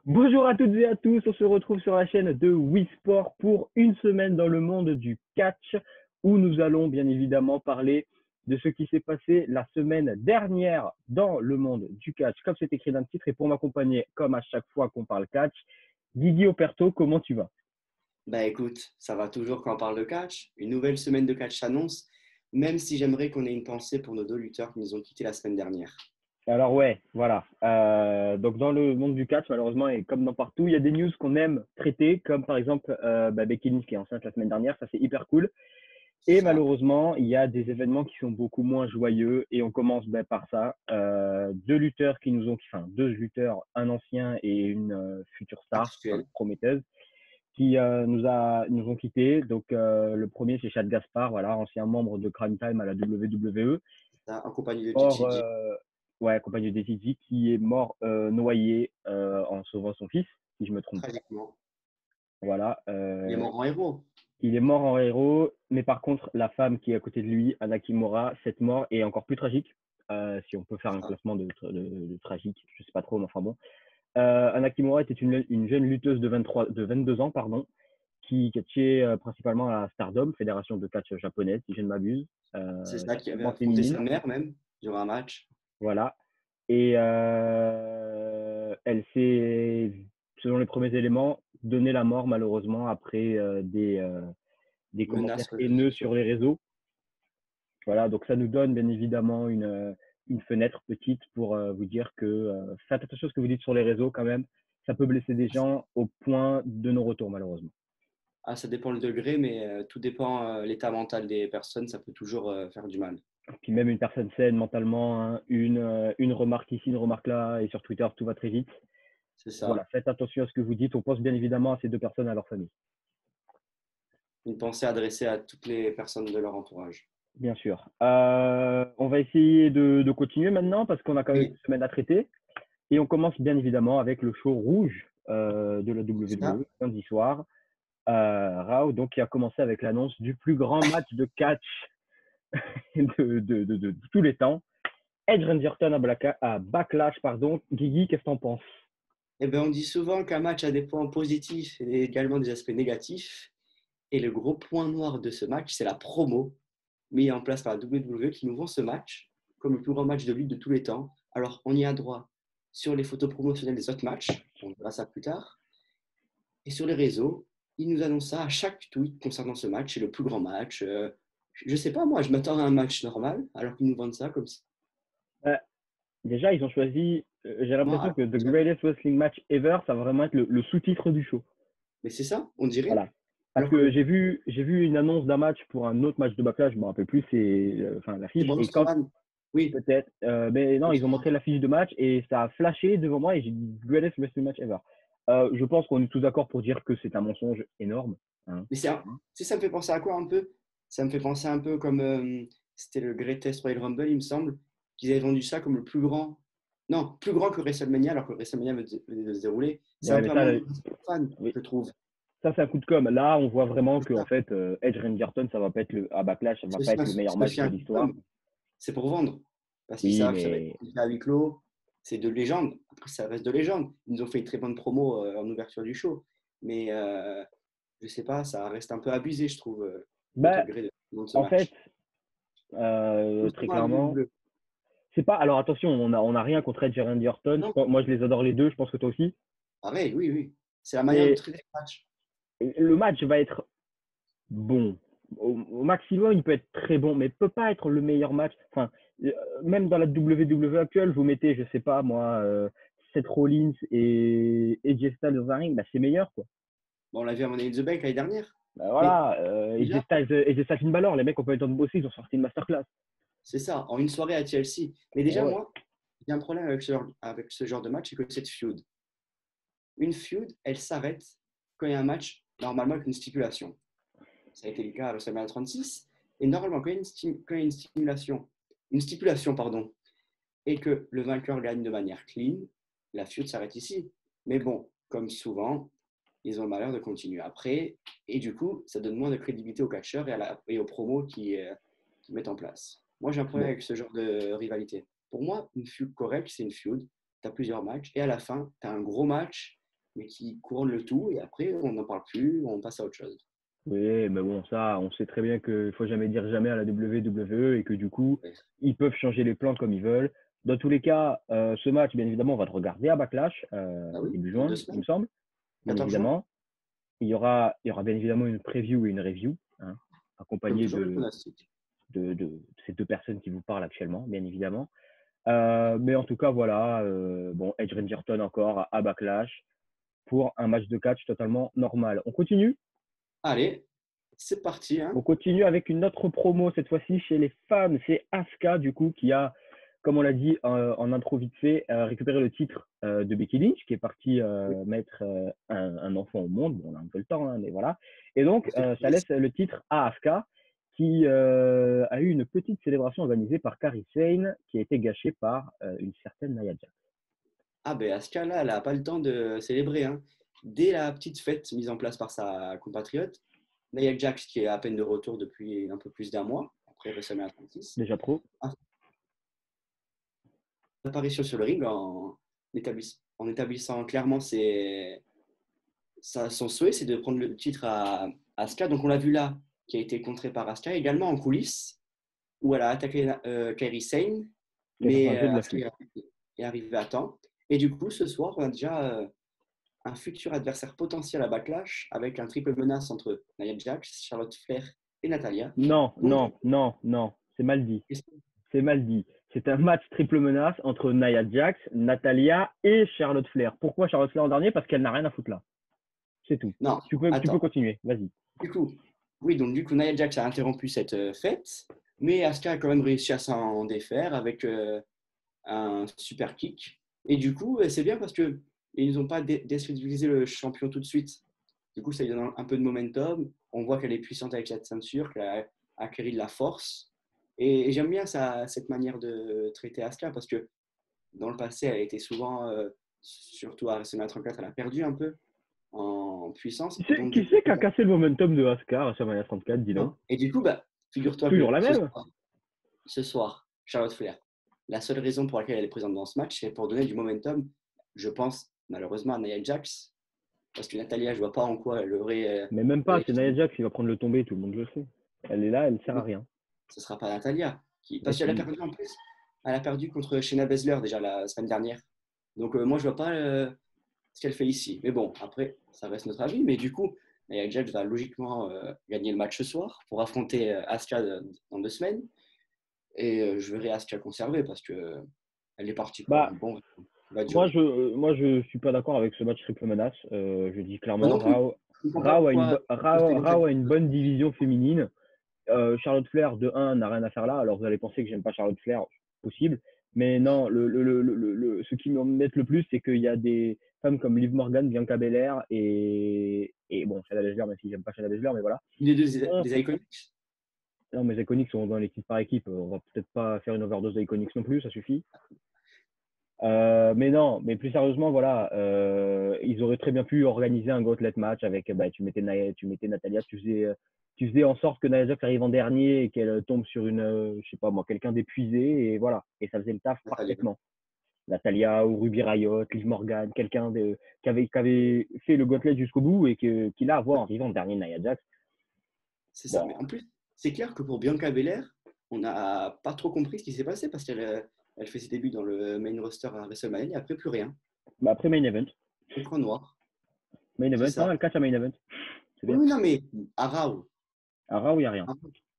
Bonjour à toutes et à tous, on se retrouve sur la chaîne de Wii Sport pour une semaine dans le monde du catch où nous allons bien évidemment parler de ce qui s'est passé la semaine dernière dans le monde du catch, comme c'est écrit dans le titre. Et pour m'accompagner, comme à chaque fois qu'on parle catch, Guigui Operto, comment tu vas? Bah écoute, ça va toujours quand on parle de catch. Une nouvelle semaine de catch s'annonce, même si j'aimerais qu'on ait une pensée pour nos deux lutteurs qui nous ont quittés la semaine dernière. Alors ouais, voilà. Donc dans le monde du catch, malheureusement, et comme dans partout, il y a des news qu'on aime traiter, comme par exemple Becky Lynch qui est enceinte la semaine dernière, ça c'est hyper cool. C'est Et ça. malheureusement, il y a des événements qui sont beaucoup moins joyeux et on commence par ça. Deux lutteurs qui nous ont, enfin deux lutteurs, un ancien et une future star, enfin, Actuel. prometteuse, qui nous ont quittés. Donc le premier c'est Chad Gaspard, voilà, ancien membre de Crime Time à la WWE, Ça, en compagnie de mort, JJJ. ouais, accompagné de DTG, qui est mort noyé en sauvant son fils, si je me trompe pas. Tragiquement. Voilà. Il est mort en héros. Il est mort en héros, mais par contre, la femme qui est à côté de lui, Anna Kimura, cette mort est encore plus tragique. Si on peut faire un Ça. classement de tragique, je sais pas trop, mais enfin bon. Anna Kimura était une jeune lutteuse de 22 ans, pardon, qui catchait principalement à la Stardom, fédération de catch japonaise, si je ne m'abuse, C'est ça qui avait seulement affronté féminine. sa mère même durant un match. Voilà. Et elle s'est, selon les premiers éléments, donné la mort malheureusement après des commentaires Menace réseaux haineux sociaux. sur les réseaux. Voilà, donc ça nous donne bien évidemment une fenêtre petite pour vous dire que faites attention à ce que vous dites sur les réseaux quand même. Ça peut blesser des gens au point de non-retour malheureusement. Ah, ça dépend le degré, mais tout dépend l'état mental des personnes. Ça peut toujours faire du mal. Puis même une personne saine mentalement, hein, une remarque ici, une remarque là, et sur Twitter, tout va très vite. C'est Voilà, ça. faites attention à ce que vous dites. On pense bien évidemment à ces deux personnes, à leur famille. Une pensée adressée à toutes les personnes de leur entourage. Bien sûr. On va essayer de continuer maintenant parce qu'on a quand même une Oui, semaine à traiter. Et on commence bien évidemment avec le show rouge de la ça. WWE lundi soir. Raw, donc, qui a commencé avec l'annonce du plus grand match de catch de tous les temps. Edge Rangerton à Backlash, pardon. Guigui, qu'est-ce que t'en penses? Eh ben, on dit souvent qu'un match a des points positifs et également des aspects négatifs. Et le gros point noir de ce match, c'est la promo mise en place par la WWE qui nous vend ce match comme le plus grand match de lutte de tous les temps. Alors, on y a droit sur les photos promotionnelles des autres matchs, on verra ça plus tard. Et sur les réseaux, ils nous annoncent ça à chaque tweet concernant ce match. C'est le plus grand match. Je sais pas, moi, je m'attends à un match normal, alors qu'ils nous vendent ça comme si. euh, Déjà, ils ont choisi, j'ai Moi, l'impression alors, que The Greatest Wrestling Match Ever, ça va vraiment être le sous-titre du show. mais c'est ça, on dirait. Voilà. Parce Alors que que j'ai vu une annonce d'un match pour un autre match de Backlash, je me rappelle plus, c'est enfin c'est l'affiche. Braun Et quand Strowman. Oui, peut-être, mais non, Braun ils ont montré Strowman. l'affiche de match et ça a flashé devant moi et j'ai dit Greatest Wrestling Match Ever. Je pense qu'on est tous d'accord pour dire que c'est un mensonge énorme, hein. Mais ça me fait penser à quoi un peu? Ça me fait penser un peu comme c'était le Greatest Royal Rumble, il me semble, qu'ils avaient vendu ça comme le plus grand. Non, plus grand que WrestleMania, alors que WrestleMania venait de se dérouler. C'est un Ouais, mais peu un ça, manque de fan, oui, je trouve. ça c'est un coup de com'. Là, on voit vraiment C'est que en ça. fait, Edge Rangerton, ça va pas être à Backlash, ça va pas être le meilleur C'est match aussi de un coup de l'histoire. com'. C'est pour vendre. Parce qu'ils Oui, savent que ça va être mais à huis clos. C'est de légende. Après, ça reste de légende. Ils nous ont fait une très bonne promo en ouverture du show. Mais je sais pas, ça reste un peu abusé, je trouve, le bah, degré de ce en fait, match. très Souvent la clairement, WWE. c'est pas. Alors attention, on a rien contre Edge et Randy Orton. Non, Moi, je les adore les deux. Je pense que toi aussi. pareil, oui, oui. C'est la manière de Mais traiter le match. le match va être bon. Au maximum, il peut être très bon, mais il peut pas être le meilleur match. Enfin, euh, même dans la WWE actuelle, vous mettez, je sais pas moi, Seth Rollins et AJ Styles dans un ring, bah, c'est meilleur quoi. Bon, on l'a vu à Money in the Bank l'année dernière. Bah, Mais voilà, déjà, AJ Styles Finn Balor, les mecs ont pas eu le temps de bosser, ils ont sorti une masterclass. c'est ça, en une soirée à Chelsea. Mais Et déjà, ouais. moi, j'ai un problème avec ce genre de match, c'est que cette feud. Une feud, elle s'arrête quand il y a un match, normalement avec une stipulation. Ça a été le cas à WrestleMania 36. Et normalement, quand il y a une stipulation, pardon, et que le vainqueur gagne de manière clean, la feud s'arrête ici. Mais bon, comme souvent, ils ont le malheur de continuer après. Et du coup, ça donne moins de crédibilité aux catcheurs et aux promos qui mettent en place. Moi, j'ai un problème Bon, avec ce genre de rivalité. Pour moi, une feud correcte, c'est une feud. Tu as plusieurs matchs. Et à la fin, tu as un gros match mais qui couronne le tout. Et après, on n'en parle plus, on passe à autre chose. Oui, mais bon, ça, on sait très bien qu'il ne faut jamais dire jamais à la WWE et que du coup, Ouais. ils peuvent changer les plans comme ils veulent. Dans tous les cas, ce match, bien évidemment, on va le regarder à Backlash Ah oui, début dans deux juin, il me semaines, semble, bien 14 juin, évidemment. Il y aura bien évidemment une preview et une review, hein, comme accompagnées toujours, le pronostic. de ces deux personnes qui vous parlent actuellement, bien évidemment. Mais en tout cas, voilà, bon, Edge Rangerton encore à Backlash pour un match de catch totalement normal. On continue? Allez, c'est parti. On Hein. continue avec une autre promo, cette fois-ci chez les femmes. C'est Asuka, du coup, qui a, comme on l'a dit en intro vite fait, récupéré le titre de Becky Lynch, qui est partie Oui, mettre un enfant au monde. Bon, on a un peu le temps, hein, mais voilà. Et donc, c'est ça laisse le titre à Asuka, qui a eu une petite célébration organisée par Kairi Sane, qui a été gâchée par une certaine Nia Jax. Ah ben à ce cas-là, elle n'a pas le temps de célébrer. Hein. Dès la petite fête mise en place par sa compatriote, Nia Jax, qui est à peine de retour depuis un peu plus d'un mois, après WrestleMania 36, Déjà trop. a fait une apparition sur le ring en établissant clairement son souhait, c'est de prendre le titre à Asuka. Donc on l'a vu là, qui a été contré par Asuka, également en coulisses, où elle a attaqué Kairi Sane, Qui a fait mais un jeu de la Asuka flûte. est arrivé à temps. Et du coup, ce soir, on a déjà un futur adversaire potentiel à Backlash avec un triple menace entre Nia Jax, Charlotte Flair et Natalia. Non, Donc, non, non, non. C'est mal dit. C'est mal dit. C'est un match triple menace entre Nia Jax, Natalia et Charlotte Flair. Pourquoi Charlotte Flair en dernier? Parce qu'elle n'a rien à foutre là. C'est tout. non, Tu peux attends. continuer. Vas-y. Du coup, oui, donc du coup, Nia Jax a interrompu cette fête, mais Asuka a quand même réussi à s'en défaire avec un super kick. Et du coup, c'est bien parce que ils n'ont pas déstabilisé le champion tout de suite. Du coup, ça lui donne un peu de momentum. On voit qu'elle est puissante avec cette ceinture, qu'elle a acquis de la force. Et j'aime bien cette manière de traiter Asuka parce que dans le passé, elle a été souvent, surtout à WrestleMania 34, elle a perdu un peu en puissance. Et donc, du Qui coup, c'est qui a cassé le momentum de Asuka à WrestleMania 34, dis donc? et du coup bah, figure-toi Toujours que la même? ce soir, Charlotte Flair, la seule raison pour laquelle elle est présente dans ce match, c'est pour donner du momentum, je pense, malheureusement, à Nia Jax. Parce que Natalia, je vois pas en quoi elle aurait. Mais même pas, c'est Nia Jax qui va prendre le tombé, tout le monde le sait. Elle est là, elle sert à rien. Ce sera pas Natalia. Et Parce qu'elle a si. perdu en plus. Elle a perdu contre Shayna Baszler déjà la semaine dernière. Donc moi, je vois pas ce qu'elle fait ici. Mais bon, après, ça reste notre avis. Mais du coup, Nia Jax va logiquement gagner le match ce soir pour affronter Asuka dans 2 semaines. Et je verrai Asuka conserver parce que elle est partie quoi. Bah, Bon, va moi durer. je suis pas d'accord avec ce match triple menace. Je dis Moi clairement, non plus. Je comprends pas pourquoi poster une telle. Raw a une bonne division féminine. Charlotte Flair, de un, n'a rien à faire là. Alors vous allez penser que j'aime pas Charlotte Flair, possible. Mais non, ce qui m'embête le plus, c'est qu'il y a des femmes comme Liv Morgan, Bianca Belair et bon, Shayna Baszler, même si j'aime pas Shayna Baszler, mais voilà. Une des deux des Iconics. Non, mais Iconics sont dans l'équipe par équipe. On va peut-être pas faire une overdose d'Iconics non plus, ça suffit. Mais non, mais plus sérieusement, voilà, ils auraient très bien pu organiser un gauntlet match avec, bah, tu mettais Natalia, tu faisais en sorte que Nia Jax arrive en dernier et qu'elle tombe sur une, je sais pas moi, quelqu'un d'épuisé et voilà, et ça faisait le taf Natalia. parfaitement. Natalia ou Ruby Riott, Liv Morgan, qui avait fait le gauntlet jusqu'au bout et qui là voit en arrivant en dernier Nia Jax. C'est ça. Bon, Mais en plus, c'est clair que pour Bianca Belair, on n'a pas trop compris ce qui s'est passé parce qu'elle fait ses débuts dans le main roster à WrestleMania et après plus rien. bah après main event. Écran noir. Main C'est event, non, ça. elle catch à main event. C'est Oui, bien. oui, non, mais à Raw, À Raw, il n'y a rien.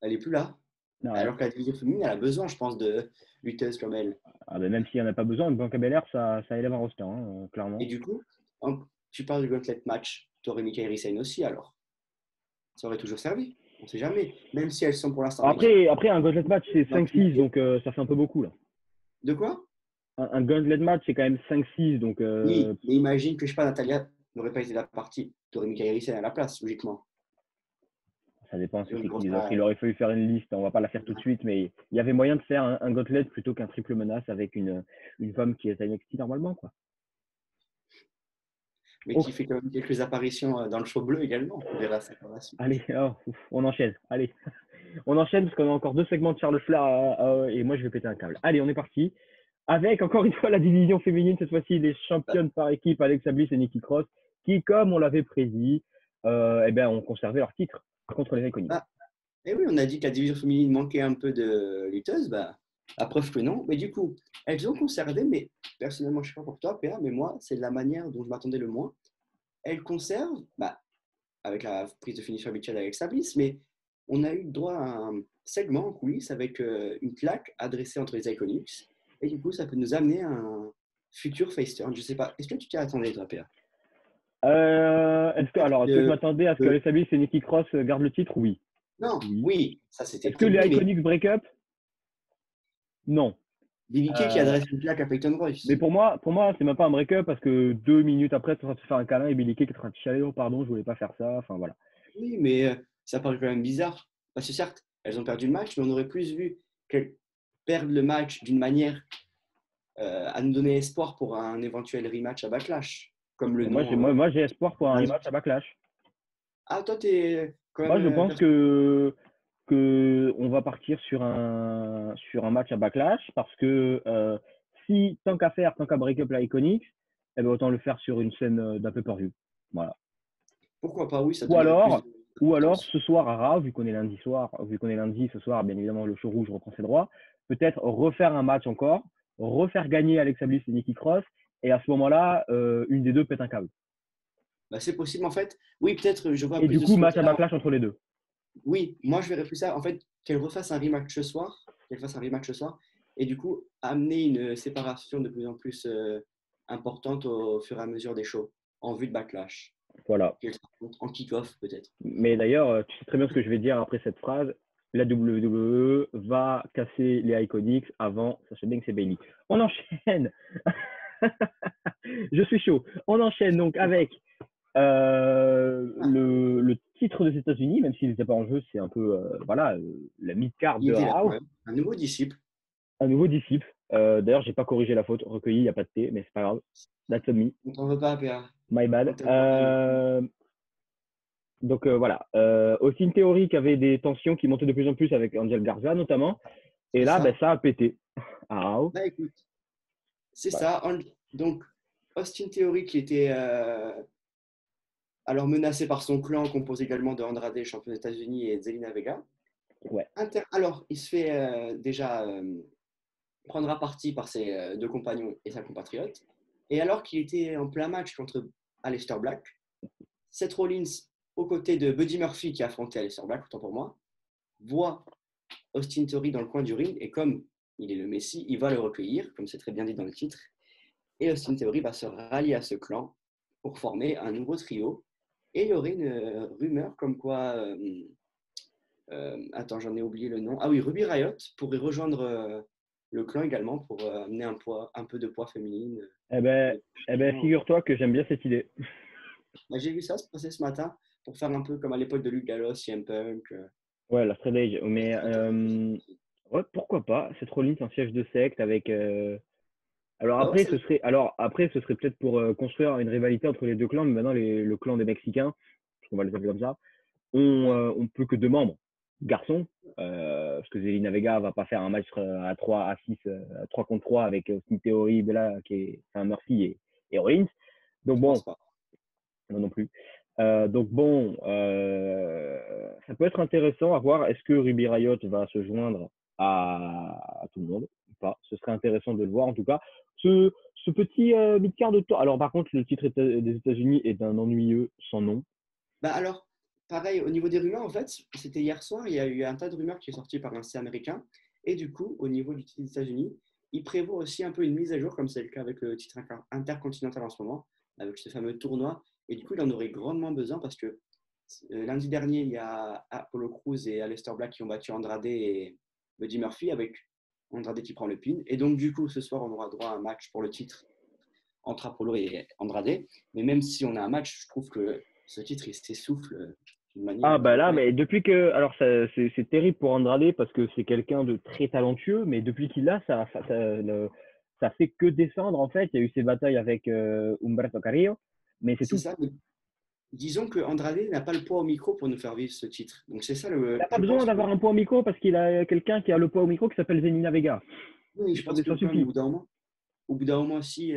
elle est plus là. Il y a rien. Alors que la division féminine, elle a besoin, je pense, de lutteuses comme elle. Ah ben même s'il n'y en a pas besoin, une Bianca Belair, ça élève un roster, hein, Et clairement. du coup, tu parles du gauntlet match, tu aurais mis Kairi Sane aussi alors. Ça aurait toujours servi. On ne sait jamais. Même si elles sont pour l'instant en équipe. Après, un gauntlet match, c'est Dans 5-6, donc ça fait un peu beaucoup, là. De quoi? Un gauntlet match, c'est quand même 5-6, donc Oui, mais imagine que, je sais pas, Natalia n'aurait pas été la partie. Tu aurais mis Kairi Sane à la place, logiquement. ça dépend Sur c'est une qui grosse les offre. Il aurait fallu faire une liste, on va pas la faire tout de suite, mais il y avait moyen de faire un gauntlet plutôt qu'un triple menace avec une femme qui est à NXT normalement, quoi. mais Oh, qui fait quand même quelques apparitions dans le show bleu également. On verra ça par la suite. allez, oh, on enchaîne, allez. On enchaîne parce qu'on a encore deux segments de Charles Flair et moi je vais péter un câble. Allez, on est parti. avec encore une fois la division féminine, cette fois-ci les Bah, championnes par équipe, Alexa Bliss et Nikki Cross, qui, comme on l'avait prédit, eh ben, ont conservé leur titre contre les Iconics. bah, et oui, on a dit que la division féminine manquait un peu de lutteuses, bah, la preuve que non. Mais du coup, elles ont conservé, mais personnellement, je ne sais pas pour toi, PA, mais moi, c'est la manière dont je m'attendais le moins. Elles conservent, bah, avec la prise de finition habituelle avec Sablis, mais on a eu droit à un segment en coulisses avec une claque adressée entre les Iconics. Et du coup, ça peut nous amener à un futur face turn. Je sais pas, est-ce que tu t'y attendais, toi, PA? Est-ce que je m'attendais à ce que De- Alexa Bliss et Nikki Cross gardent le titre? Oui. Non, Oui. oui, ça c'était Est-ce que prévu, les mais Iconics break up? Non. Billie Kay qui Euh, adresse une claque à Peyton mais Royce. c'est même pas un break-up parce que 2 minutes après, tu es en train de se faire un câlin et Billy Kay qui est en train de chialer, oh pardon, je voulais pas faire ça. Enfin voilà. Oui, mais ça paraît quand même bizarre. Parce que certes, elles ont perdu le match, mais on aurait plus vu qu'elles perdent le match d'une manière à nous donner espoir pour un éventuel rematch à Backlash, comme le Et moi, nom j'ai espoir pour un rematch à l'indique. Backlash. Ah, toi, t'es quand même Moi, je pense persuadé. que on va partir sur un match à Backlash parce que si tant qu'à faire, tant qu'à break up la Iconics, eh ben, autant le faire sur une scène d'un pay-per-view. Voilà. Pourquoi pas, oui, ça Ou donnerait plus alors, ou alors d'importance. ce soir à Raw, vu qu'on est lundi soir, vu qu'on est lundi ce soir, bien évidemment le show rouge reprend ses droits. Peut-être refaire un match encore, refaire gagner Alexa Bliss et Nikki Cross, et à ce moment-là, une des deux pète un câble. Bah, c'est possible, en fait. Oui, peut-être, je vois Et plus du de coup, ce match à côté-là. Backlash entre les deux. Oui, moi, je verrais plus ça. En fait, qu'elle refasse un rematch ce soir, qu'elle fasse un rematch ce soir, et du coup, amener une séparation de plus en plus importante au fur et à mesure des shows, en vue de Backlash. Voilà. Qu'elle se rencontre en kick-off, peut-être. Mais d'ailleurs, tu sais très bien ce que je vais dire après cette phrase. La WWE va casser les Iconics avant, sachez bien que c'est Bailey. On enchaîne. Je suis chaud. On enchaîne donc avec Ah, le titre des États-Unis, même s'il n'était pas en jeu, c'est un peu voilà la mid-card il de était là quand Raw, même. Un nouveau disciple. un nouveau disciple. D'ailleurs, j'ai pas corrigé la faute, recueilli, il n'y a pas de T, mais c'est pas grave. That's on me, On t'en veut pas, PA. my On bad. t'aime quand même. Donc voilà, Austin Theory qui avait des tensions qui montaient de plus en plus avec Angel Garza notamment, et C'est là, ben, ça. ça a pété. À Raw. Bah écoute, c'est Voilà. ça. Donc, Austin Theory qui était alors menacé par son clan, composé également de Andrade, champion des États-Unis, et Zelina Vega. Ouais, Alors, il se fait déjà prendre à partie par ses deux compagnons et sa compatriote. Et alors qu'il était en plein match contre Aleister Black, Seth Rollins, aux côtés de Buddy Murphy qui a affronté Aleister Black, autant pour moi, voit Austin Theory dans le coin du ring et comme il est le Messie, il va le recueillir, comme c'est très bien dit dans le titre. Et Austin Theory va se rallier à ce clan pour former un nouveau trio. Et il y aurait une rumeur comme quoi attends, j'en ai oublié le nom. Ah oui, Ruby Riot pourrait rejoindre le clan également pour amener un peu de poids féminine. eh ben, Et finalement, figure-toi que j'aime bien cette idée. bah, j'ai vu ça se passer ce matin pour faire un peu comme à l'époque de Luke Gallows, CM Punk. Ouais, la Straight Edge. Mais C'était intéressant. ouais, pourquoi pas? Cette Rollins en siège de secte avec. Bah ouais, ça, Alors après, ce serait peut-être pour construire une rivalité entre les deux clans, mais maintenant le clan des Mexicains, parce qu'on va les appeler comme ça, ouais, ont plus que deux membres, garçons, parce que Zelina Vega va pas faire un match à 3 à 6 à 3 contre 3 avec Austin Theory, Bella, enfin, Murphy et Rollins. Donc je bon, pense pas. moi non plus. Donc bon, ça peut être intéressant à voir. Est-ce que Ruby Riot va se joindre à tout le monde ou pas? Ce serait intéressant de le voir en tout cas. Ce petit mid-card de temps. Alors par contre, le titre des États-Unis est d'un ennuyeux sans nom. Bah alors, pareil, au niveau des rumeurs, en fait, c'était hier soir, il y a eu un tas de rumeurs qui est sorti par un site américain. Et du coup, au niveau du titre des États-Unis, il prévoit aussi un peu une mise à jour, comme c'est le cas avec le titre intercontinental en ce moment, avec ce fameux tournoi. Et du coup, il en aurait grandement besoin parce que lundi dernier, il y a Apollo Crews et Aleister Black qui ont battu Andrade et Buddy Murphy avec Andrade qui prend le pin. Et donc, du coup, ce soir, on aura droit à un match pour le titre entre Apollo et Andrade. Mais même si on a un match, je trouve que ce titre, il s'essouffle d'une Ah manière bah là, incroyable. mais depuis que, alors c'est terrible pour Andrade parce que c'est quelqu'un de très talentueux, mais depuis qu'il l'a, ça fait que descendre en fait. Il y a eu ses batailles avec Humberto Carrillo, mais c'est C'est tout. ça. Mais disons que Andrade n'a pas le poids au micro pour nous faire vivre ce titre. Donc c'est ça, Il n'a pas je besoin pense que d'avoir un poids au micro parce qu'il a quelqu'un qui a le poids au micro qui s'appelle Zelina Vega. oui, Des je fois, pense que ça quand même, au suffit. bout d'un moment. au bout d'un moment, si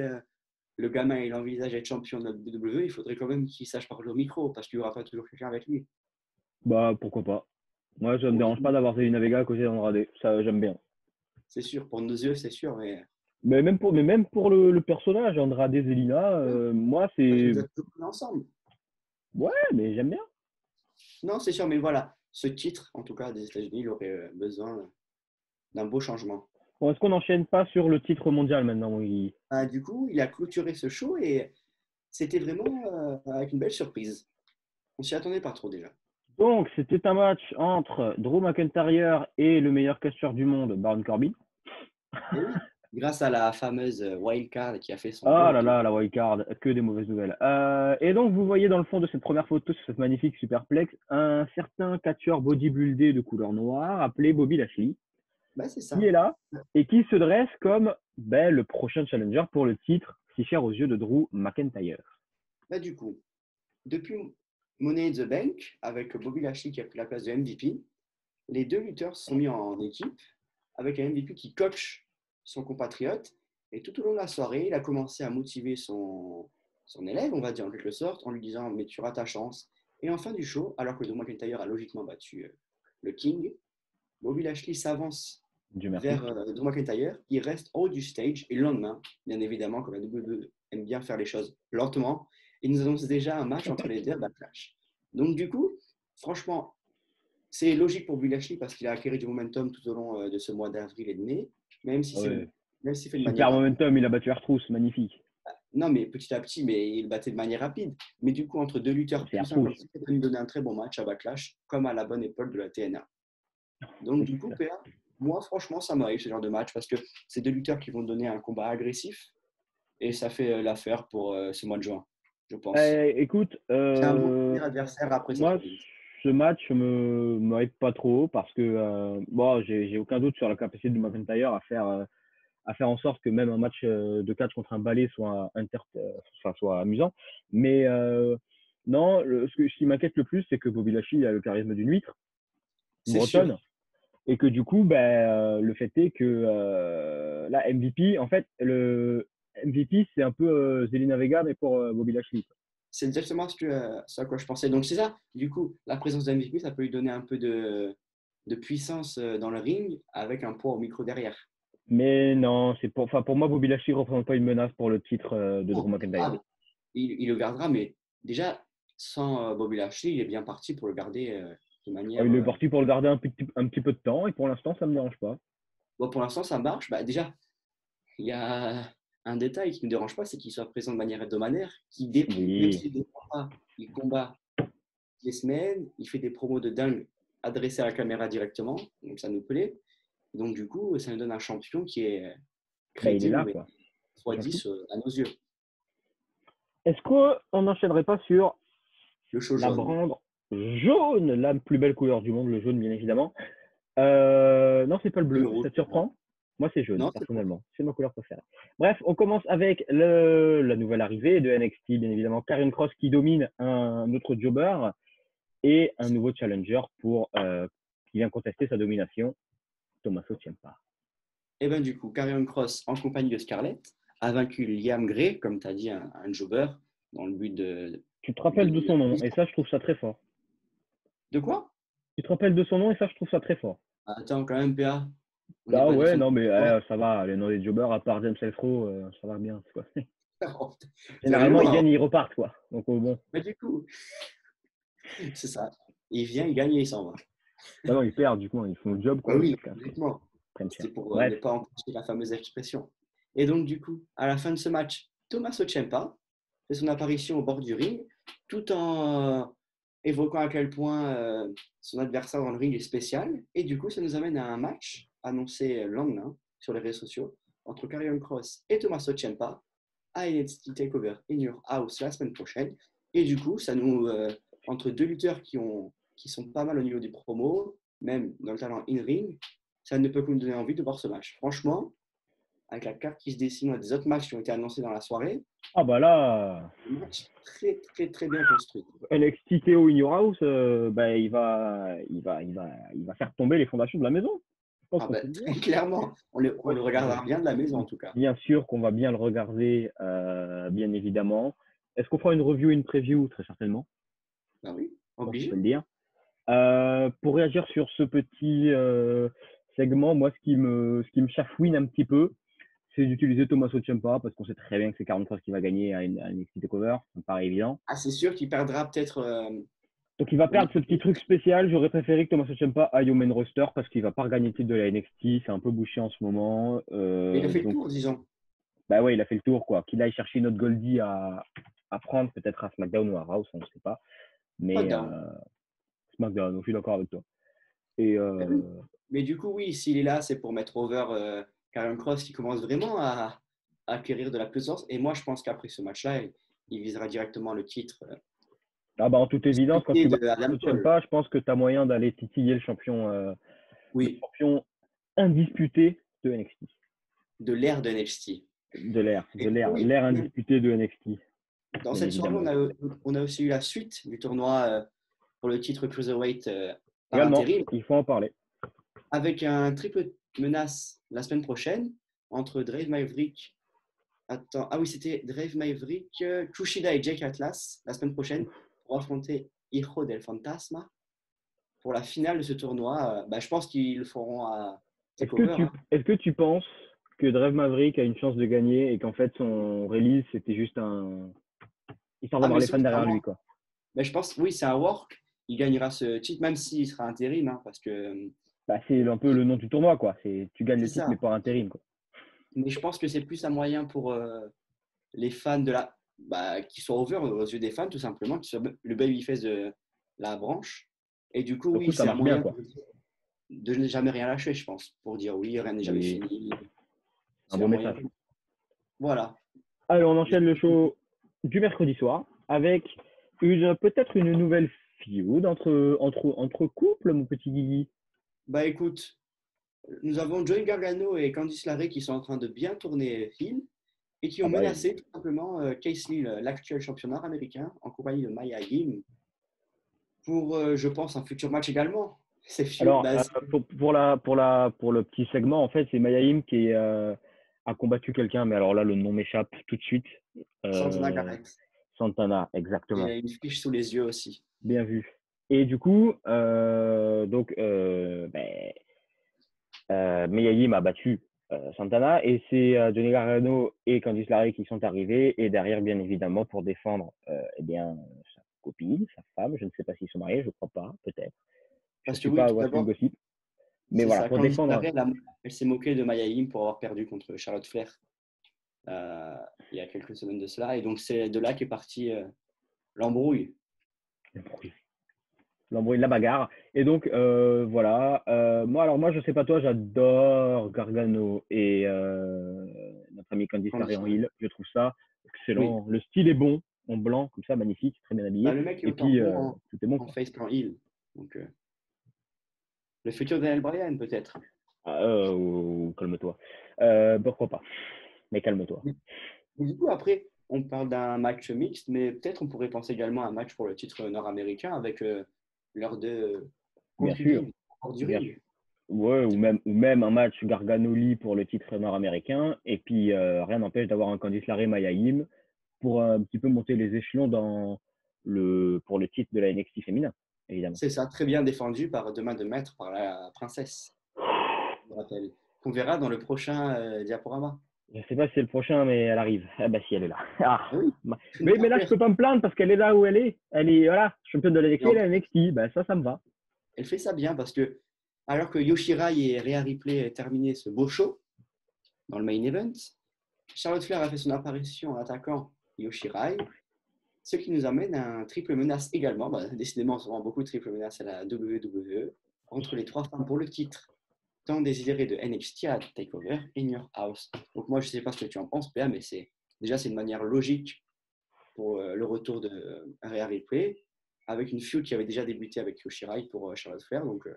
le gamin il envisage d'être champion de la WWE, il faudrait quand même qu'il sache parler au micro, parce qu'il n'y aura pas toujours quelqu'un avec lui. Bah, pourquoi pas. Moi, ça me Oui, dérange pas d'avoir Zelina Vega à côté d'Andrade. Ça, j'aime bien. c'est sûr, pour nos yeux, c'est sûr, mais Mais même pour le personnage, Andrade Zelina, moi, parce que c'est. vous êtes tous ensemble. Ouais, mais j'aime bien. Non, c'est sûr, mais voilà, ce titre, en tout cas des États-Unis, il aurait besoin d'un beau changement. Bon, est-ce qu'on n'enchaîne pas sur le titre mondial maintenant? Oui. Du coup, il a clôturé ce show et c'était vraiment avec une belle surprise. On s'y attendait pas trop déjà. Donc, c'était un match entre Drew McIntyre et le meilleur catcheur du monde, Baron Corbin. Et oui, grâce à la fameuse wildcard qui a fait son Ah là retour. là, la wildcard, que des mauvaises nouvelles. Et donc, vous voyez dans le fond de cette première photo, sur cette magnifique superplex, un certain catcheur bodybuildé de couleur noire appelé Bobby Lashley, Bah, c'est qui ça. est là et qui se dresse comme le prochain challenger pour le titre si cher aux yeux de Drew McIntyre. Bah, du coup, depuis Money in the Bank, avec Bobby Lashley qui a pris la place de MVP, les deux lutteurs se sont mis en équipe avec un MVP qui coach son compatriote. Et tout au long de la soirée, il a commencé à motiver son élève, on va dire en quelque sorte, en lui disant mais tu auras ta chance. Et en fin du show, alors que Drew McIntyre a logiquement battu le King, Bobby Lashley s'avance Dieu merci. vers Drew McIntyre, il reste en haut du stage et le lendemain, bien évidemment, comme la WWE aime bien faire les choses lentement, il nous annonce déjà un match entre les deux à Backlash. Donc du coup, franchement, c'est logique pour Bobby Lashley parce qu'il a acquis du momentum tout au long de ce mois d'avril et de mai, même si Ah c'est ouais. même si c'est fait de manière Super rapide. momentum, il a battu R-Truth, magnifique. Non, mais petit à petit, mais il battait de manière rapide. Mais du coup, entre deux lutteurs C'est puissants R-Truth. comme ça, ça peut nous donner un très bon match à Backlash, comme à la bonne époque de la TNA. Donc du coup, PA, moi franchement, ça m'arrive ce genre de match parce que c'est deux lutteurs qui vont donner un combat agressif et ça fait l'affaire pour ce mois de juin, je pense. Écoute, C'est un bon premier adversaire après Seth moi, Rollins. ce match me hype pas trop parce que bon, j'ai aucun doute sur la capacité de McIntyre à faire en sorte que même un match de catch contre un balai soit amusant. Mais non, ce qui m'inquiète le plus, c'est que Bobby Lashley a le charisme d'une huître C'est sûr. bretonne et que du coup, le fait est que là, MVP, en fait, le MVP, c'est un peu Zelina Vega, mais pour Bobby Lashley. C'est exactement ce à quoi je pensais. Donc c'est ça, du coup, la présence d'un MVP, ça peut lui donner un peu de puissance dans le ring avec un poids au micro derrière. Mais non, pour moi, Bobby Lashley ne représente pas une menace pour le titre de Drew Non. Ah, McIntyre. mais il le gardera, mais déjà, sans Bobby Lashley, il est bien parti pour le garder de manière... Il est parti pour le garder un petit peu de temps et pour l'instant, ça ne me dérange pas. Bon, pour l'instant, ça marche. Bah, déjà, il y a un détail qui ne me dérange pas, c'est qu'il soit présent de manière hebdomadaire, même Oui. s'il ne défend pas, il combat les semaines, il fait des promos de dingue adressés à la caméra directement, donc ça nous plaît. Donc du coup, ça nous donne un champion qui est Il est crédible, là, mais quoi. fois Surtout. 10 à nos yeux. Est-ce qu'on n'enchaînerait pas sur Le show la jaune. brande jaune, la plus belle couleur du monde, le jaune, bien évidemment. Non, c'est pas le C'est le bleu, rouge ça te pour moi. surprend? Moi, c'est jaune, Non, c'est le rouge. personnellement. C'est ma couleur préférée. Bref, on commence avec la nouvelle arrivée de NXT, bien évidemment. Karrion Kross qui domine un autre jobber et un nouveau challenger qui vient contester sa domination, Tommaso Ciampa. Et bien du coup, Karrion Kross, en compagnie de Scarlett, a vaincu Liam Gray, comme tu as dit, un jobber, dans le but Tu te rappelles de son nom, et ça, je trouve ça très fort. De quoi? Tu te rappelles de son nom, et ça, je trouve ça très fort. Attends, quand même, PA. On n'est Ah pas des ouais, fans non, mais de ça va, les noms des jobbers, à part James Ellsworth, ça va bien. Quoi. Vous allez Généralement, ils loin, hein. gagnent et ils repartent, quoi. Donc, bon. Mais du coup, c'est ça. Il vient, il gagne et il s'en va. Bah non, ils perdent, du coup, ils font le job, Bah quoi, ils oui, se cassent, quoi. logiquement. Ils prennent cher. C'était pour Bref, ne pas empêcher la fameuse expression. Et donc, du coup, à la fin de ce match, Tommaso Ciampa fait son apparition au bord du ring, tout en évoquant à quel point son adversaire dans le ring est spécial. Et du coup, ça nous amène à un match annoncé le lendemain sur les réseaux sociaux entre Karrion Kross et Tommaso Ciampa à NXT TakeOver In Your House la semaine prochaine. Et du coup, ça nous entre deux lutteurs qui sont pas mal au niveau des promos, même dans le talent in-ring, ça ne peut que nous donner envie de voir ce match. Franchement, avec la carte qui se dessine, des autres matchs qui ont été annoncés dans la soirée, ah bah là, un match très très très bien construit. NXT TO In Your House, il va faire tomber les fondations de la maison. pense Ah qu'on bah, peut le dire. très clairement, on Ouais, le regardera bien de la maison en tout cas. bien sûr qu'on va bien le regarder, bien évidemment. Est-ce qu'on fera une review et une preview? Très certainement, Bah oui, je pense qu'on peut obligé. le dire. Pour réagir sur ce petit segment, moi, ce qui me chafouine un petit peu, c'est d'utiliser Tommaso Ciampa parce qu'on sait très bien que c'est 40 fois ce qu'il va gagner à une NXT TakeOver, ça me paraît évident. Ah, c'est sûr qu'il perdra peut-être Donc il va au niveau. perdre ce petit truc spécial. J'aurais préféré que Tommaso Ciampa aille au main roster parce qu'il va pas regagner le titre de la NXT. C'est un peu bouché en ce moment. Mais il a fait le Donc tour, disons. bah ouais, il a fait le tour quoi. Qu'il aille chercher une autre Goldie à prendre peut-être à SmackDown ou à Raw, on ne sait pas. Mais SmackDown. SmackDown, je suis d'accord avec toi. Et Mais oui. Mais du coup, oui, s'il est là, c'est pour mettre over Karrion Kross qui commence vraiment à acquérir de la puissance. Et moi, je pense qu'après ce match-là, il visera directement le titre ah bah en toute évidence, quand tu bats de Adam Tommaso Cole. Ciampa, je pense que tu as moyen d'aller titiller le Oui, champion indisputé de NXT. de l'ère de NXT. Et du coup, oui, L'ère indisputée de NXT, dans bien cette soirée, évidemment. on a aussi eu la suite du tournoi pour le titre Cruiserweight par Également, intérim, il faut en parler. avec un triple menace la semaine prochaine entre Dave Maverick. Attends, ah oui, c'était Dave Maverick, Kushida et Jake Atlas la semaine prochaine pour affronter Hijo del Fantasma pour la finale de ce tournoi. Bah, je pense qu'ils le feront à Est-ce que TakeOver. tu, Hein. est-ce que tu penses que Drave Maverick a une chance de gagner et qu'en fait son release c'était juste histoire Ah, d'avoir mais les ça, fans c'est un derrière lui work. quoi. Mais je pense, oui, c'est un work. Il gagnera ce titre, même s'il sera intérim, hein, parce que Bah, c'est un peu le nom du tournoi quoi. C'est tu gagnes c'est le titre mais ça. par intérim quoi. Mais je pense que c'est plus un moyen pour les fans de la, qui sont over aux yeux des fans, tout simplement, qui sont le babyface de la branche. Et du coup, Du coup oui, ça c'est un marche bien moyen quoi. de ne jamais rien lâcher, je pense, pour dire oui, rien n'est jamais Et fini. un C'est beau un moyen. message. Voilà. Allez, on enchaîne le show du mercredi soir avec peut-être une nouvelle feud entre couples, mon petit Guigui. Bah écoute, nous avons Joey Gargano et Candice LeRae qui sont en train de bien tourner heel et qui Ah ont bah, menacé tout simplement Case Lee, l'actuel champion nord-américain, en compagnie de Maya Yim, pour, je pense, un futur match également. C'est feud, alors, pour le petit segment, en fait, c'est Mayaim qui a combattu quelqu'un, mais alors là, le nom m'échappe tout de suite. Santana Euh, Garrett. Santana, Il exactement. a une fiche sous les yeux aussi. Bien vu. Et du coup, Mayaim a battu Santana et c'est Johnny Gargano et Candice LeRae qui sont arrivés et derrière, bien évidemment, pour défendre eh bien, sa copine, sa femme. Je ne sais pas s'ils sont mariés, je crois pas, peut-être. Je ne Parce que suis oui, pas à tout Wrestling d'abord, Gossip. Mais c'est voilà, ça. pour Candice défendre. LeRae, elle s'est moquée de Maya Yim pour avoir perdu contre Charlotte Flair euh, il y a quelques semaines de cela. Et donc, c'est de là qu'est partie l'embrouille. L'embrouille de la bagarre. Et donc, voilà. Moi, je sais pas toi, j'adore Gargano et notre ami Candice LeRae Candice en LeRae. heel. Je trouve ça Oui. excellent. Le style est bon, en blanc, comme ça, magnifique, très bien Bah, habillé. le mec est Et autant puis, bon tout est bon, en quoi. face qu'en heel. Donc, le futur Daniel Bryan, peut-être. Ah, calme-toi. Pourquoi pas? Mais calme-toi. Mais du coup, après, on parle d'un match mixte, mais peut-être on pourrait penser également à un match pour le titre nord-américain avec leurs deux Bien sûr, concubines hors du bien sûr. ring. Ouais, ou même un match Gargano-Lee pour le titre nord-américain. Et puis, rien n'empêche d'avoir un Candice LeRae-Mayaim pour un petit peu monter les échelons pour le titre de la NXT féminin, évidemment. C'est ça, très bien défendu par deux mains de maître par la princesse, je me rappelle. Qu'on verra dans le prochain diaporama. Je ne sais pas si c'est le prochain, mais elle arrive. Ah bah si, elle est là. Ah. Ah oui, une Mais première là, je personne. peux pas me plaindre parce qu'elle est là où elle est. Elle est, voilà, championne de la Et NXT, en la plus, NXT. Bah, ça me va. elle fait ça bien parce que, alors que Yoshirai et Rhea Ripley ont terminé ce beau show dans le main event, Charlotte Flair a fait son apparition en attaquant Yoshirai, ce qui nous amène à un triple menace également. Bah, décidément, on se rend beaucoup de triple menaces à la WWE entre les trois femmes pour le titre, tant désiré de NXT à TakeOver In Your House. Donc moi, je ne sais pas ce que tu en penses, PA, mais c'est une manière logique pour le retour de Rhea Ripley, avec une feud qui avait déjà débuté avec Yoshirai pour Charlotte Flair, donc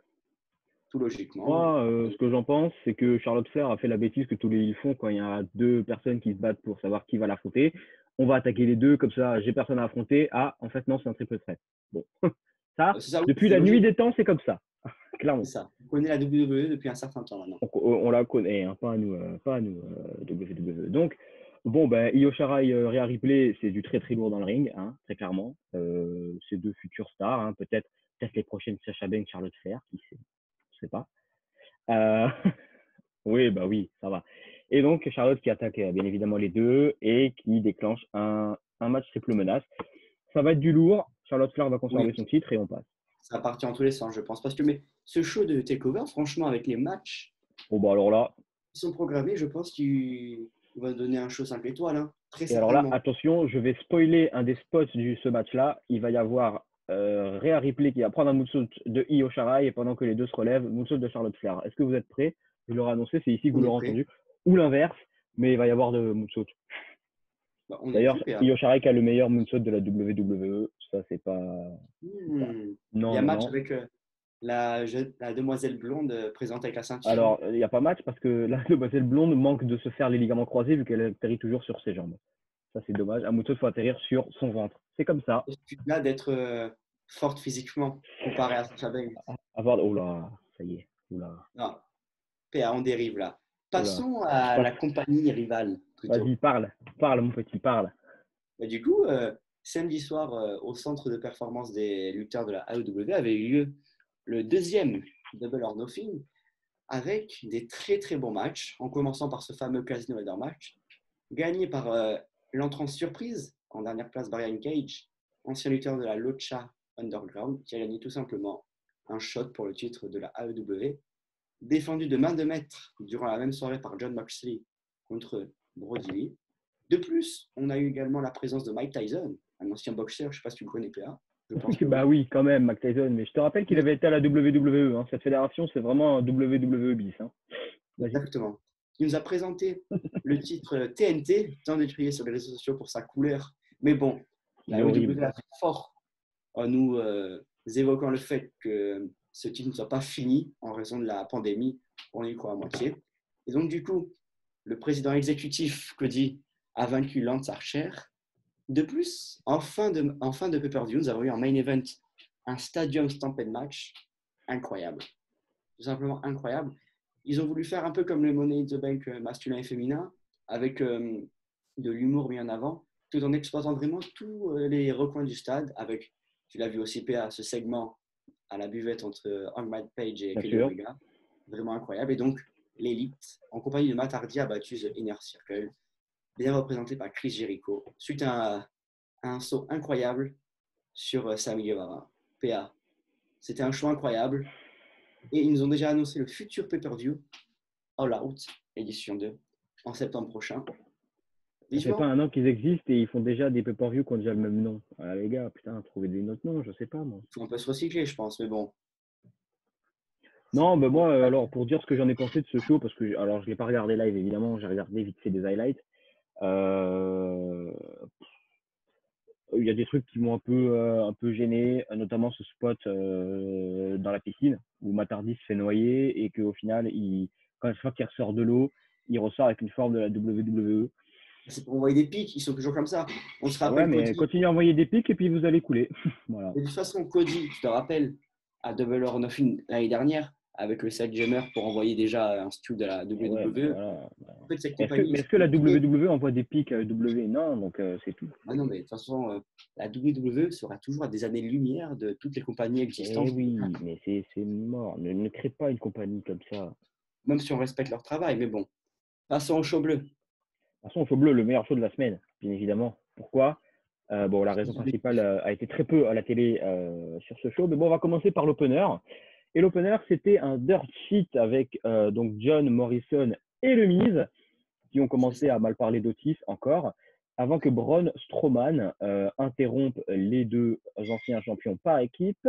tout logiquement. Moi, ce que j'en pense, c'est que Charlotte Flair a fait la bêtise que tous les ils font quand il y a deux personnes qui se battent pour savoir qui va l'affronter. On va attaquer les deux, comme ça, j'ai personne à affronter. Ah, en fait, non, c'est un triple threat. Bon, ça, C'est ça, oui, depuis c'est la nuit logique. des temps, c'est comme ça. clairement. C'est ça. On connaît la WWE depuis un certain temps maintenant. On la connaît, hein, pas à nous, WWE. Donc, bon, ben, Io Shirai, Rhea Ripley, c'est du très très lourd dans le ring, hein, très clairement. C'est deux futures stars, hein, peut-être les prochaines Sasha Banks, Charlotte Flair, qui sait, je sais pas. Euh, oui, bah oui, ça va. Et donc, Charlotte qui attaque bien évidemment les deux et qui déclenche un match triple menace. Ça va être du lourd. Charlotte Flair va Oui, conserver son titre et on passe. ça partit en tous les sens, je pense. Parce que mais ce show de TakeOver, franchement, avec les matchs Bon, bah alors là, qui sont programmés, je pense qu'il va donner un show 5 étoiles, hein, très et alors là, certainement. attention, je vais spoiler un des spots de ce match-là. Il va y avoir Rhea Ripley qui va prendre un moonsault de Io Shirai et pendant que les deux se relèvent, moonsault de Charlotte Flair. Est-ce que vous êtes prêts? Je l'aurai annoncé, c'est ici que vous On est l'aurez prêt. entendu. Ou l'inverse, mais il va y avoir de moonsault. Bah, on est D'ailleurs, prêt, PA. Io Shirai qui a le meilleur moonsault de la WWE. Ça, c'est pas. Il y Non, a non, match non. avec la demoiselle blonde présente avec la ceinture. Alors, il n'y a pas match parce que la demoiselle blonde manque de se faire les ligaments croisés vu qu'elle atterrit toujours sur ses jambes. Ça, c'est dommage. Un moonsault, il faut atterrir sur son ventre. C'est comme ça. Est-ce là d'être forte physiquement comparée à Sasha Banks? Avoir... Oh là, ça y est. Oula, Non, PA, on dérive là. oula. Passons à Passe. la compagnie rivale Vas-y, plutôt. parle. Parle, mon petit, parle. Et du coup, samedi soir, au centre de performance des lutteurs de la AEW, avait eu lieu le deuxième Double or Nothing avec des très très bons matchs, en commençant par ce fameux Casino Ladder match, gagné par l'entrant surprise en dernière place Brian Cage, ancien lutteur de la Lucha Underground, qui a gagné tout simplement un shot pour le titre de la AEW, défendu de main de maître durant la même soirée par John Moxley contre Brody Lee. De plus, on a eu également la présence de Mike Tyson, un ancien boxeur, je ne sais pas si tu le connais, PA, je pense que Bah oui. oui, quand même, Mac Tyson. Mais je te rappelle qu'il avait été à la WWE. Hein. Cette fédération, c'est vraiment un WWE bis. Hein. Vas-y. Exactement. Il nous a présenté le titre TNT, tant décrié sur les réseaux sociaux pour sa couleur. Mais bon, Il la est horrible. AEW a fait fort en nous évoquant le fait que ce titre ne soit pas fini en raison de la pandémie. On y croit à moitié. Et donc, du coup, le président exécutif Cody a vaincu Lance Archer. De plus, en fin de pay-per-view, nous avons eu un main event, un Stadium Stampede match incroyable. Tout simplement incroyable. Ils ont voulu faire un peu comme le Money in the Bank masculin et féminin, avec de l'humour mis en avant, tout en exploitant vraiment tous les recoins du stade, avec, tu l'as vu aussi, PA, ce segment à la buvette entre Hangman Page et Bien Kenny sûr. Omega. Vraiment incroyable. Et donc, l'élite, en compagnie de Matt Hardy, a battu The Inner Circle, bien représenté par Chris Jericho, suite à un saut incroyable sur Sammy Guevara. PA. C'était un show incroyable. Et ils nous ont déjà annoncé le futur pay-per-view, All Out, édition 2, en septembre prochain. Ça fait pas Vivement. un an qu'ils existent et ils font déjà des pay-per-view qui ont déjà le même nom. Ah, les gars, putain, trouvez des autres noms, je sais pas moi. On peut se recycler, je pense, mais bon. Non, bah moi, alors pour dire ce que j'en ai pensé de ce show, parce que alors je l'ai pas regardé live évidemment, j'ai regardé vite fait des highlights. Euh, Il y a des trucs qui m'ont un peu gêné, notamment ce spot dans la piscine où Matardi se fait noyer et qu'au final, quand chaque fois qu'il ressort de l'eau, il ressort avec une forme de la WWE. C'est pour envoyer des pics, ils sont toujours comme ça. On se Ah ouais, rappelle mais Cody. continuez à envoyer des pics et puis vous allez couler. Voilà. De toute façon, Cody, tu te rappelles, à Double or Nothing l'année dernière, avec le Sledgehammer pour envoyer déjà un stud de la Et ouais, bah WWE. voilà. En fait, cette Mais compagnie est-ce que s'est la oubliée. WWE envoie des pics à W? Non, donc c'est tout. Ah non, mais de toute façon, la WWE sera toujours à des années-lumière de toutes les compagnies Eh existantes, oui, mais c'est mort. Ne crée pas une compagnie comme ça. De même si on respecte leur travail. Mais bon, passons au show bleu. toute façon, il faut bleu, le meilleur show de la semaine, bien évidemment. Pourquoi? Bon, la raison principale a été très peu à la télé sur ce show. Mais bon, on va commencer par l'opener. Et l'opener, c'était un dirt sheet avec donc John Morrison et le Miz, qui ont C'est commencé ça. à mal parler d'Otis encore, avant que Braun Strowman interrompe les deux anciens champions par équipe.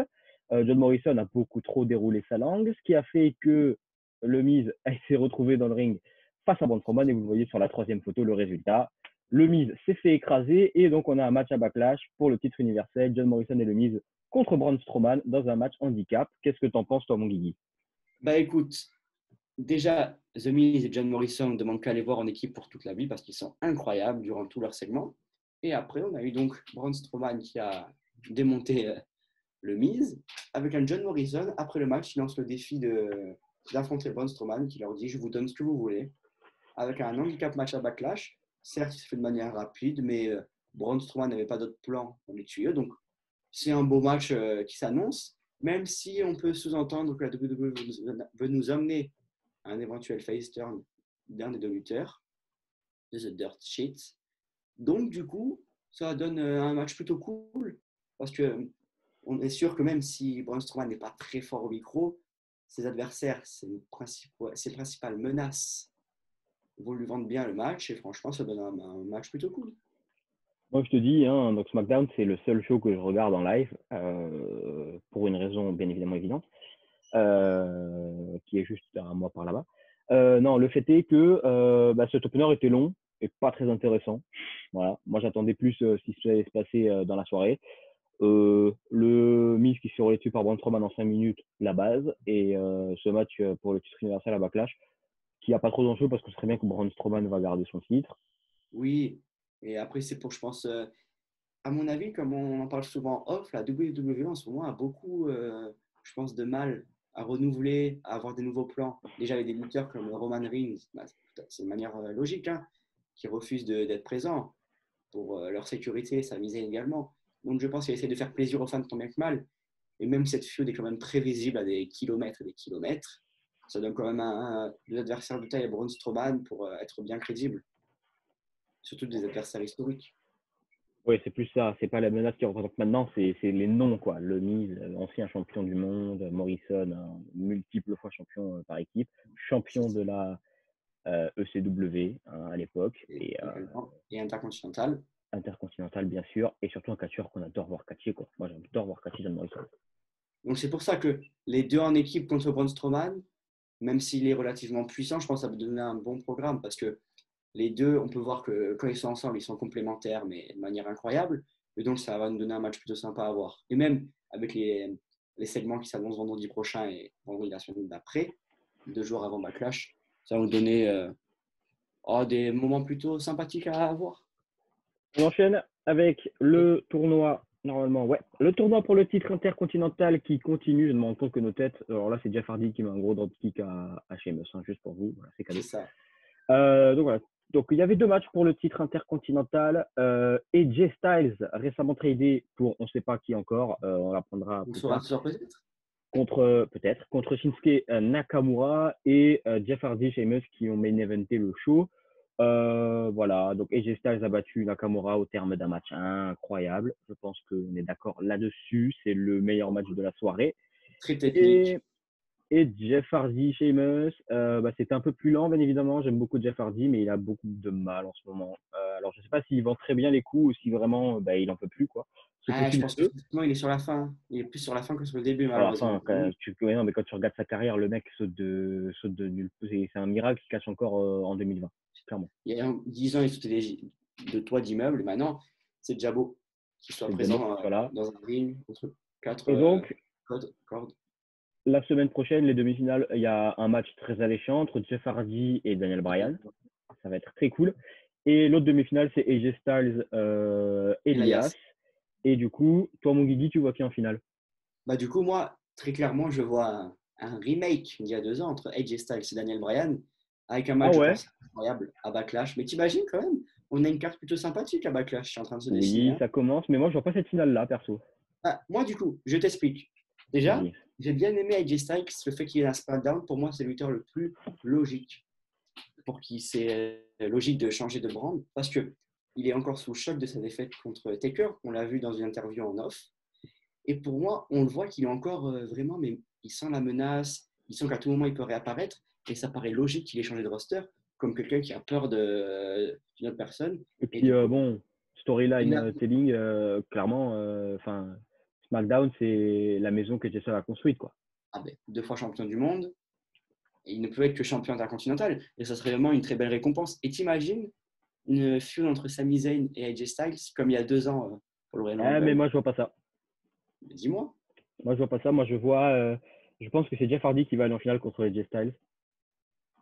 John Morrison a beaucoup trop déroulé sa langue, ce qui a fait que le Miz s'est retrouvé dans le ring face à Braun Strowman, et vous voyez sur la troisième photo le résultat. Le Miz s'est fait écraser, et donc on a un match à Backlash pour le titre universel, John Morrison et le Miz contre Braun Strowman dans un match handicap. Qu'est-ce que t'en penses, toi, mon Guigui? Bah écoute, déjà, The Miz et John Morrison ne demandent qu'à les voir en équipe pour toute la vie parce qu'ils sont incroyables durant tout leur segment. Et après, on a eu donc Braun Strowman qui a démonté le Miz, avec un John Morrison. Après le match, il lance le défi d'affronter Braun Strowman, qui leur dit « Je vous donne ce que vous voulez ». Avec un handicap match à Backlash. Certes, il se fait de manière rapide, mais Braun Strowman n'avait pas d'autre plan dans les tuyaux. Donc, c'est un beau match qui s'annonce, même si on peut sous-entendre que la WWE veut nous amener à un éventuel face turn d'un des deux lutteurs, de The Dirt Sheets. Donc, du coup, ça donne un match plutôt cool, parce que on est sûr que même si Braun Strowman n'est pas très fort au micro, ses adversaires, ses principales menaces, vont lui vendre bien le match, et franchement, ça donne un match plutôt cool. Moi, je te dis, hein, donc SmackDown, c'est le seul show que je regarde en live, pour une raison bien évidemment évidente, qui est juste à moi par là-bas. Non, le fait est que cet opener était long et pas très intéressant. Voilà. Moi, j'attendais plus ce qui allait se passer dans la soirée. Le Miz qui se fait rouler dessus par Braun Strowman en 5 minutes, la base. Et ce match pour le titre universel à Backlash, qui n'a pas trop d'enjeu parce que c'est très bien que Braun Strowman va garder son titre. Oui, et après, c'est pour, je pense, à mon avis, comme on en parle souvent off, la WWE en ce moment a beaucoup, je pense, de mal à renouveler, à avoir des nouveaux plans. Déjà, avec des lutteurs comme Roman Reigns, c'est de manière logique, hein, qui refusent d'être présents pour leur sécurité, sa misère également. Donc, je pense qu'il essaie de faire plaisir aux fans tant bien que mal. Et même cette feud est quand même très visible à des kilomètres et des kilomètres. Ça donne quand même un adversaire de taille à Braun Strowman pour être bien crédible. Surtout des adversaires historiques. Oui, c'est plus ça. C'est pas la menace qui représente maintenant, c'est les noms, quoi. Le Miz, ancien champion du monde, Morrison, multiple fois champion par équipe, champion de la ECW à l'époque, et Et intercontinental. intercontinental, bien sûr, et surtout un catcheur qu'on adore voir catcher, quoi. Moi, j'adore voir catcher John Morrison. Donc c'est pour ça que les deux en équipe contre Braun Strowman, même s'il est relativement puissant, je pense que ça peut donner un bon programme parce que les deux, on peut voir que quand ils sont ensemble, ils sont complémentaires, mais de manière incroyable. Et donc ça va nous donner un match plutôt sympa à voir. Et même avec les segments qui s'annoncent vendredi prochain et vendredi la semaine d'après, 2 jours avant Backlash, ça va nous donner des moments plutôt sympathiques à avoir. On enchaîne avec le tournoi. Normalement, ouais. Le tournoi pour le titre intercontinental qui continue. Je me rends compte que nos têtes. Alors là, c'est Jeff Hardy qui met un gros dropkick à Sheamus, hein, juste pour vous. Voilà, c'est cadeau. C'est ça. Donc voilà. Donc il y avait 2 matchs pour le titre intercontinental. AJ Styles, récemment tradé pour on ne sait pas qui encore. On l'apprendra On plus saura tard. ce soir peut-être. Contre Shinsuke Nakamura et Jeff Hardy, Sheamus qui ont main eventé le show. Voilà, donc AJ Styles a battu Nakamura au terme d'un match incroyable. Je pense qu'on est d'accord là-dessus. C'est le meilleur match de la soirée. Très technique. Et, et Jeff Hardy, Sheamus, c'était un peu plus lent, bien évidemment. J'aime beaucoup Jeff Hardy, mais il a beaucoup de mal en ce moment. Alors, je ne sais pas s'il vend très bien les coups ou si vraiment il n'en peut plus, quoi. C'est Je possible pense que que. physiquement, il est sur la fin. Il est plus sur la fin que sur le début, À la malheureusement. fin, non, mais quand tu regardes sa carrière, le mec saute de nulle. C'est un miracle qu'il cache encore en 2020, clairement. Il y a 10 ans, il sautait de toits d'immeubles. Et maintenant, c'est déjà beau qu'il soit C'est Diabo présent qui soit là. dans un ring entre 4 Et donc, cordes. la semaine prochaine, les demi-finales, il y a un match très alléchant entre Jeff Hardy et Daniel Bryan. Ça va être très cool. Et l'autre demi-finale, c'est AJ Styles, Elias. Et du coup, toi, mon Guigui, tu vois qui en finale? Du coup, moi, très clairement, je vois un remake d'il y a 2 ans entre AJ Styles et Daniel Bryan avec un Ah match, je ouais? pense, incroyable à Backlash. Mais t'imagines quand même, on a une carte plutôt sympathique à Backlash. Je suis en train de se dessiner. Oui, Hein. ça commence, mais moi, je vois pas cette finale-là, perso. Moi, du coup, je t'explique. Déjà, Vas-y. j'ai bien aimé AJ Styles, le fait qu'il ait un SmackDown. Pour moi, c'est le lutteur le plus logique pour qui c'est logique de changer de brand parce que il est encore sous le choc de sa défaite contre Taker. On l'a vu dans une interview en off. Et pour moi, on le voit qu'il est encore vraiment, mais il sent la menace, il sent qu'à tout moment il peut réapparaître. Et ça paraît logique qu'il ait changé de roster, comme quelqu'un qui a peur d'une autre personne. Et Et puis, du coup, bon, il a storyline telling, clairement, SmackDown, c'est la maison que Jason a construite, quoi. 2 fois champion du monde. Et il ne peut être que champion intercontinental. Et ça serait vraiment une très belle récompense. Et t'imagines une feud entre Sami Zayn et AJ Styles, comme il y a 2 ans pour le Royal Mais Rumble. moi, je vois pas ça. Dis-moi. Moi, je vois pas ça. Moi, je pense que c'est Jeff Hardy qui va aller en finale contre AJ Styles.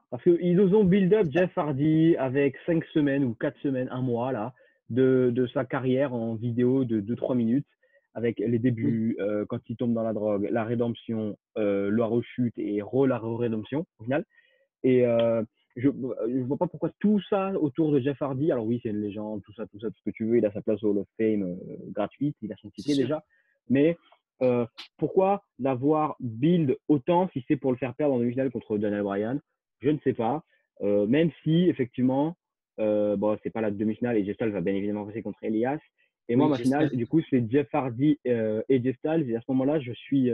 Parce qu'ils nous ont build up Jeff Hardy avec 5 semaines ou 4 semaines, un mois, là, de sa carrière en vidéo de 2-3 minutes. avec les Oui, débuts, quand il tombe dans la drogue, la rédemption, la rechute et la rédemption au final. Et je vois pas pourquoi tout ça autour de Jeff Hardy. Alors oui, c'est une légende, tout ça, tout ce que tu veux. Il a sa place au Hall of Fame gratuite, il a son c'est ticket sûr. déjà. Mais euh, pourquoi l'avoir build autant si c'est pour le faire perdre en demi-finale contre Daniel Bryan? Je ne sais pas. Même si effectivement, bon, c'est pas la demi-finale et Jeff Styles va bien évidemment passer contre Elias. Et moi, Oui, ma finale, j'espère. du coup, c'est Jeff Hardy et Jeff Styles. Et à ce moment-là, je suis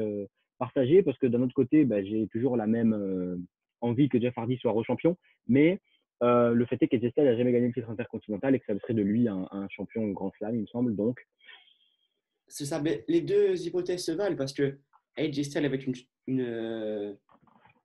partagé parce que d'un autre côté, bah, j'ai toujours la même envie que Jeff Hardy soit rechampion, mais le fait est qu'AJ Styles n'a jamais gagné le titre intercontinental et que ça serait de lui un champion Grand Slam, il me semble. Donc, C'est ça, mais les deux hypothèses se valent parce que AJ Styles avec une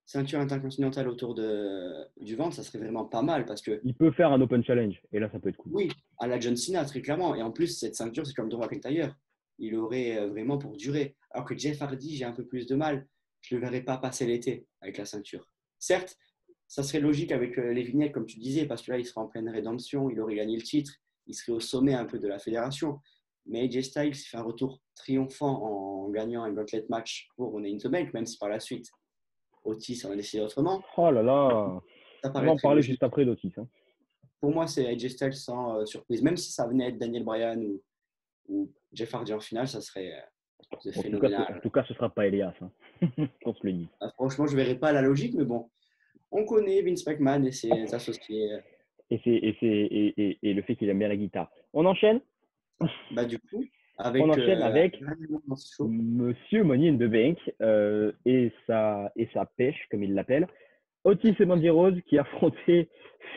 ceinture intercontinentale autour du ventre, ça serait vraiment pas mal parce que, il peut faire un Open Challenge et là, ça peut être cool. oui, à la John Cena, très clairement. Et en plus, cette ceinture, c'est comme Drew McIntyre. Il aurait vraiment pour durer. Alors que Jeff Hardy, j'ai un peu plus de mal. Je ne le verrais pas passer l'été avec la ceinture. Certes, ça serait logique avec les vignettes, comme tu disais, parce que là, il serait en pleine rédemption, il aurait gagné le titre, il serait au sommet un peu de la fédération. Mais AJ Styles fait un retour triomphant en gagnant un gauntlet match pour Money in the Bank, même si par la suite, Otis en a décidé autrement. Oh là là, Ça on va paraît en très parler juste logique. après d'Otis. Hein. Pour moi, c'est AJ Styles sans surprise. Même si ça venait être Daniel Bryan ou Jeff Hardy en finale, ça serait En phénoménal. tout cas, ce sera pas Elias. Hein. On se le dit. Ah, franchement, je ne verrais pas la logique, mais bon, on connaît Vince McMahon et ses associés. Et le fait qu'il aime bien la guitare. On enchaîne. Bah, du coup, On avec enchaîne avec dernièrement dans ce show, Monsieur Money in the Bank et sa pêche, comme il l'appelle. Otis et Mandy Rose qui affrontaient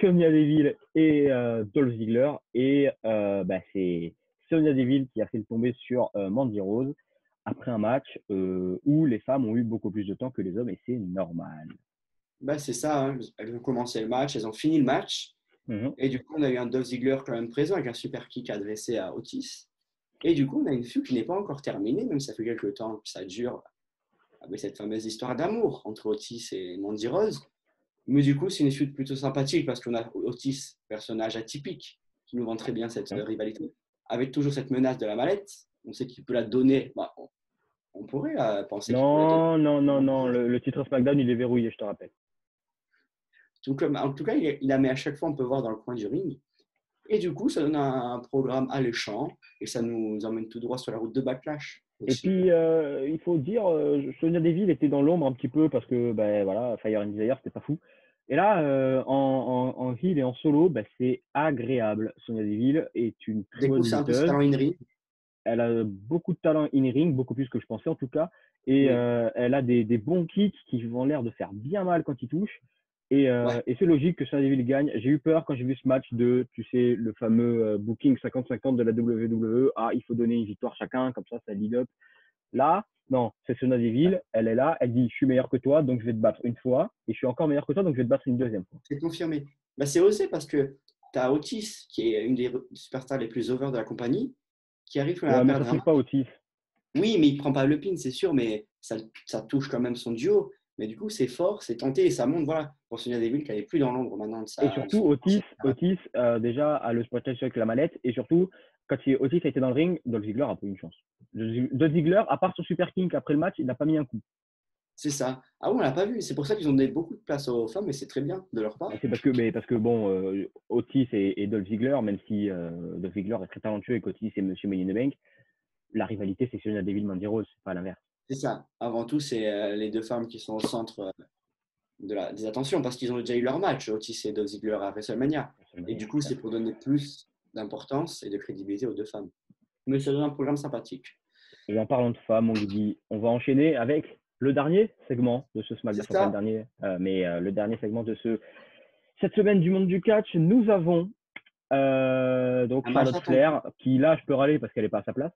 Sonya Deville et Dolph Ziggler. Et bah, c'est Sonya Deville qui a fait le tomber sur Mandy Rose après un match où les femmes ont eu beaucoup plus de temps que les hommes et c'est normal. bah, c'est ça, hein. Elles ont commencé le match, elles ont fini le match. Mhm. Et du coup, on a eu un Dolph Ziggler quand même présent avec un super kick adressé à Otis. Et du coup, on a une feud qui n'est pas encore terminée, même si ça fait quelques temps que ça dure, avec cette fameuse histoire d'amour entre Otis et Mandy Rose. Mais du coup, c'est une feud plutôt sympathique parce qu'on a Otis, personnage atypique, qui nous vend très bien cette rivalité, avec toujours cette menace de la mallette. On sait qu'il peut la donner. Bah, on pourrait penser qu'il peut la donner. Non, non, non, non. Le titre SmackDown, il est verrouillé, je te rappelle. En tout cas, il la met à chaque fois, on peut voir dans le coin du ring. Et du coup, ça donne un programme alléchant et ça nous emmène tout droit sur la route de Backlash Et aussi. puis, il faut dire, Sonya Deville était dans l'ombre un petit peu parce que, ben voilà, Fire and Desire, c'était pas fou. Et là, en heel et en solo, ben, c'est agréable. Sonya Deville est une très bonne Découvre un peu ce lutteuse. talent in-ring. Elle a beaucoup de talent in-ring, beaucoup plus que je pensais en tout cas. Et Oui, elle a des bons kicks qui ont l'air de faire bien mal quand ils touchent. ouais, Et c'est logique que Sonya gagne. J'ai eu peur quand j'ai vu ce match de, tu sais, le fameux booking 50-50 de la WWE. Ah, il faut donner une victoire chacun, comme ça lead up. Là, non, c'est Sonya Deville. Elle est là, elle dit, je suis meilleur que toi, donc je vais te battre une fois. Et je suis encore meilleur que toi, donc je vais te battre une deuxième fois. c'est confirmé. Bah, c'est osé parce que tu as Otis, qui est une des superstars les plus over de la compagnie, qui arrive quand même à Ouais, mais ça perdre un touche pas match. Otis. Oui, mais il prend pas le pin, c'est sûr, mais ça touche quand même son duo. Mais du coup, c'est fort, c'est tenté et ça monte, voilà, pour Sonya Deville qui n'est plus dans l'ombre maintenant Et de surtout, son ancienne camarade. Otis déjà a le spotlight avec la mallette. Et surtout, quand Otis a été dans le ring, Dolph Ziggler a pas eu une chance. Dolph Ziggler, à part son super king après le match, il n'a pas mis un coup. C'est ça. Ah oui, on l'a pas vu. C'est pour ça qu'ils ont donné beaucoup de place aux femmes et c'est très bien de leur Et part. c'est parce que bon, Otis et Dolph Ziggler, même si Dolph Ziggler est très talentueux et qu'Otis est Monsieur Money in the Bank, la rivalité c'est Sonya Deville Mandy Rose, c'est pas l'inverse. C'est ça. Avant tout, c'est les deux femmes qui sont au centre des attentions parce qu'ils ont déjà eu leur match, Otis et Dolph Ziggler à WrestleMania. Et du coup, c'est pour donner plus d'importance et de crédibilité aux deux femmes. Mais ça donne un programme sympathique. Et en parlant de femmes, on lui dit, on va enchaîner avec le dernier segment de ce SmackDown, C'est enfin pas le ça. dernier, le dernier segment de cette semaine du monde du catch. Nous avons donc Un match Charlotte attendu. Flair, qui là, je peux râler parce qu'elle n'est pas à sa place.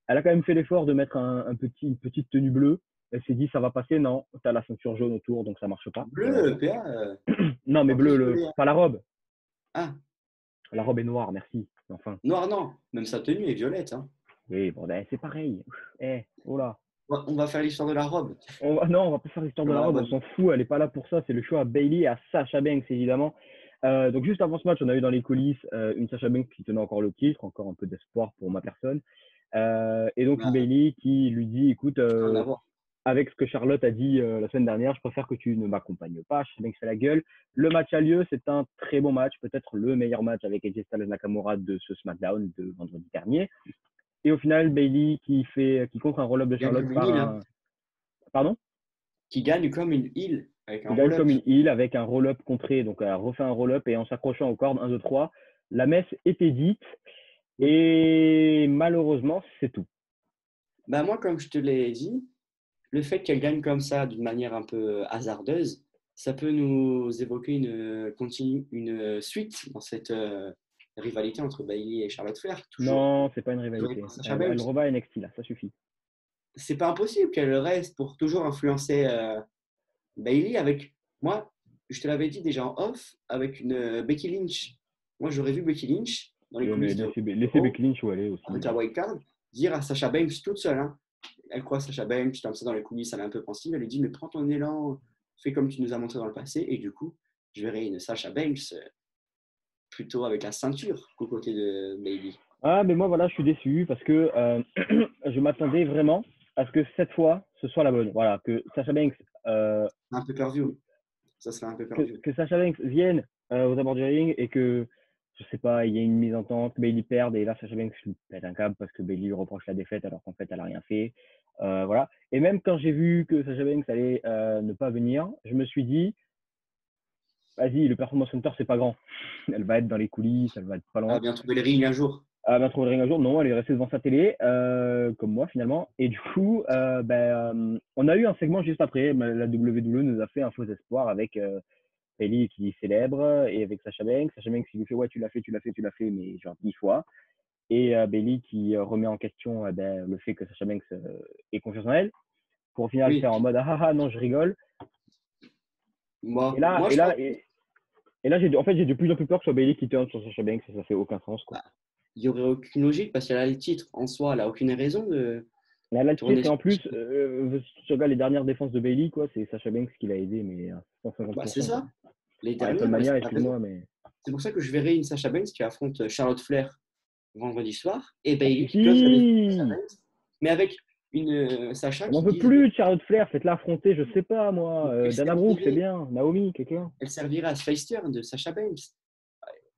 Elle a quand même fait l'effort de mettre une petite tenue bleue. Elle s'est dit, ça va passer. Non, tu as la ceinture jaune autour, donc ça marche pas, Bleu, malheureusement. PA, Non, mais pas bleu, plus gelé, hein. pas la robe. Ah, La robe est noire, merci. Enfin, noir, non. Même sa tenue est violette, hein. oui, bon, ben, c'est pareil. Oh là. On va faire l'histoire de la robe. Non, on va pas faire l'histoire de Comme la à la robe, on bonne. s'en fout, elle est pas là pour ça. C'est le choix à Bailey et à Sasha Banks, évidemment. Donc, juste avant ce match, on a eu dans les coulisses une Sasha Banks qui tenait encore le titre, encore un peu d'espoir pour ma personne. Et Et donc, Bah, Bailey qui lui dit, écoute, rien à voir. avec ce que Charlotte a dit la semaine dernière, je préfère que tu ne m'accompagnes pas. Sasha Banks fait la gueule. Le match a lieu, c'est un très bon match, peut-être le meilleur match avec AJ Styles Nakamura de ce SmackDown de vendredi dernier. Et au final, Bailey qui contre un roll-up de Qui gagne Charlotte comme une par île, hein. un. Pardon? Qui gagne comme une île avec Qui un gagne roll-up. comme une heal avec un roll-up contré. Donc, elle a refait un roll-up et en s'accrochant aux cordes, 1, 2, 3. La messe était dite. Oui. Et malheureusement, c'est tout. Bah, moi, comme je te l'ai dit, le fait qu'elle gagne comme ça, d'une manière un peu hasardeuse, ça peut nous évoquer une suite dans cette rivalité entre Bailey et Charlotte Flair. Toujours Non, c'est pas une jouée rivalité. par Sasha Elle Banks. revient à NXT là, ça suffit. C'est pas impossible qu'elle reste pour toujours influencer Bailey avec. Moi, je te l'avais dit déjà en off, avec une Becky Lynch. Moi, j'aurais vu Becky Lynch dans les Ouais, mais coulisses de laissez Raw, Becky Lynch où elle est aussi. avec la wildcard, dire à Sasha Banks toute seule, hein, elle croit Sasha Banks, comme ça dans les coulisses, elle est un peu pensive, elle lui dit mais prends ton élan, fais comme tu nous as montré dans le passé, et du coup, je verrai une Sasha Banks plutôt avec la ceinture qu'aux côtés de Bailey. Ah, mais moi, voilà, je suis déçu parce que je m'attendais vraiment à ce que cette fois, ce soit la bonne. Voilà, que Sasha Banks, Un peu perdu, ça serait un peu perdu. que Sasha Banks vienne aux abords du ring et que, je sais pas, il y ait une mise en tente, Bailey perde et là, Sasha Banks lui pète un câble parce que Bailey lui reproche la défaite alors qu'en fait, elle a rien fait. Voilà. Et même quand j'ai vu que Sasha Banks allait ne pas venir, je me suis dit, vas-y, le Performance Center, c'est pas grand. Elle va être dans les coulisses, elle va être pas Elle va loin. bien trouver les rings un jour. Elle va trouver le ring un jour. Non, elle est restée devant sa télé, comme moi finalement. Et du coup, on a eu un segment juste après. La WWE nous a fait un faux espoir avec Bailey qui célèbre et avec Sasha Banks. Sasha Banks qui lui fait ouais, tu l'as fait, tu l'as fait, tu l'as fait, mais genre 10 fois. Et Bailey qui remet en question le fait que Sasha Banks ait confiance en elle. Pour au final Oui, faire en mode ah ah non, je rigole. Et là, moi et je pense là, et là, j'ai de plus en plus peur que ce soit Bailey qui turn sur Sasha Banks. Ça fait aucun sens, quoi. qu'il n'y aurait aucune logique parce qu'elle a le titre en soi, elle n'a aucune raison de Elle a le tourner titre et sur en plus, si tu regardes les dernières défenses de Bailey, quoi, c'est Sasha Banks qui l'a aidé, mais à Bah, c'est 150%, quoi. ça, les À dernières, ouais, WrestleMania, t'as raison. excuse-moi, mais C'est pour ça que je verrai une Sasha Banks qui affronte Charlotte Flair vendredi soir et ça Bailey qui close la défense de Sasha suffit. Banks, mais avec une Sasha On n'en qui veut dise plus de Charlotte Flair, faites-la affronter, je sais pas, moi. elle Dana Brooke, c'est servirait, bien. Naomi, quelqu'un. elle servirait à ce face turn de Sasha Banks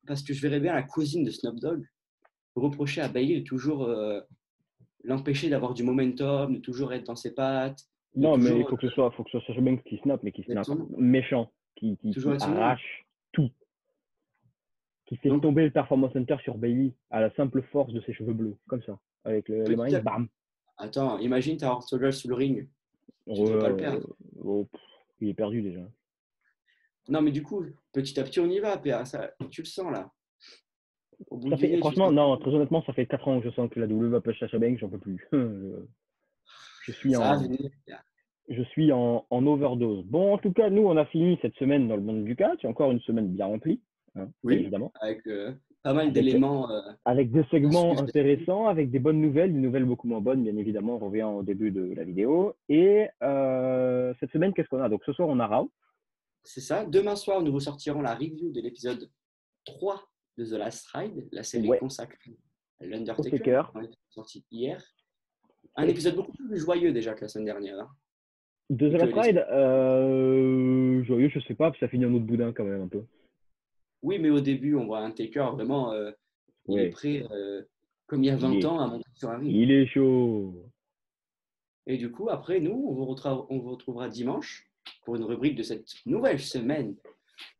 parce que je verrais bien la cousine de Snoop Dogg reprocher à Bailey de toujours l'empêcher d'avoir du momentum, de toujours être dans ses pattes, de Non, mais il toujours faut que ce soit Sasha Banks qui snap, mais qui être snap son, méchant, qui, qui, toujours qui être son ombre. arrache tout, qui fait Donc tomber le Performance Center sur Bailey à la simple force de ses cheveux bleus, comme ça. Avec les petit mains, à bam. attends, imagine t'as Orthodox sous le ring, tu ne veux pas le Euh, perdre. il est perdu déjà. Non, mais du coup, petit à petit, on y va, PA. Ça, tu le sens là. Au bout Ça du fait, nez, tu franchement, sens. non, très honnêtement, ça fait 4 ans que je sens que la WWE va pas Sasha Banks, j'en peux plus. Je suis Ça va en, venir, PA. je suis en overdose. Bon, en tout cas, nous, on a fini cette semaine dans le monde du catch. Encore une semaine bien remplie, hein, bien Oui, évidemment. avec pas mal Avec, d'éléments avec des à segments suivre cette semaine. intéressants, avec des bonnes nouvelles, des nouvelles beaucoup moins bonnes, bien évidemment. On revient au début de la vidéo. Et cette semaine, qu'est-ce qu'on a? Donc, ce soir, on a Raw. C'est ça. Demain soir, nous vous sortirons la review de l'épisode 3 de The Last Ride, la série Ouais, consacrée à au l'Undertaker, Taker. qui est sorti hier. Un épisode beaucoup plus joyeux déjà que la semaine dernière, hein. De The Et que Last les... Ride, joyeux, je sais pas, puis ça finit en autre boudin quand même un peu. Oui, mais au début, on voit un Taker vraiment, il est Ouais, prêt, comme il y a il 20 est, ans, à monter sur un ring. il est chaud. Et du coup, après, nous, on vous retrouvera dimanche pour une rubrique de cette nouvelle semaine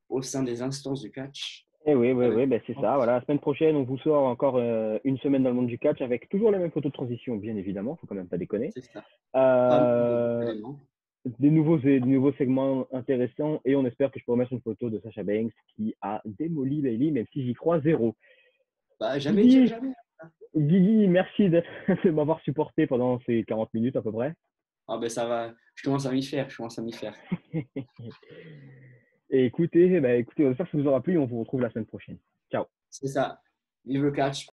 au sein des instances du catch. Eh oui, oui, Avec... oui, ben c'est ça. Voilà, la semaine prochaine, on vous sort encore une semaine dans le monde du catch avec toujours les mêmes photos de transition, bien évidemment, faut quand même pas déconner. C'est ça. Pas mal Euh, d'éléments. des nouveaux segments intéressants et on espère que je pourrai mettre une photo de Sasha Banks qui a démoli Bailey, même si j'y crois zéro. Bah, jamais dire Guigui, jamais. Guigui, merci de m'avoir supporté pendant ces 40 minutes à peu près. Ah ben ça va, je commence à m'y faire, Et écoutez, on espère que ça vous aura plu. On vous retrouve la semaine prochaine. Ciao. C'est ça. Vive le catch.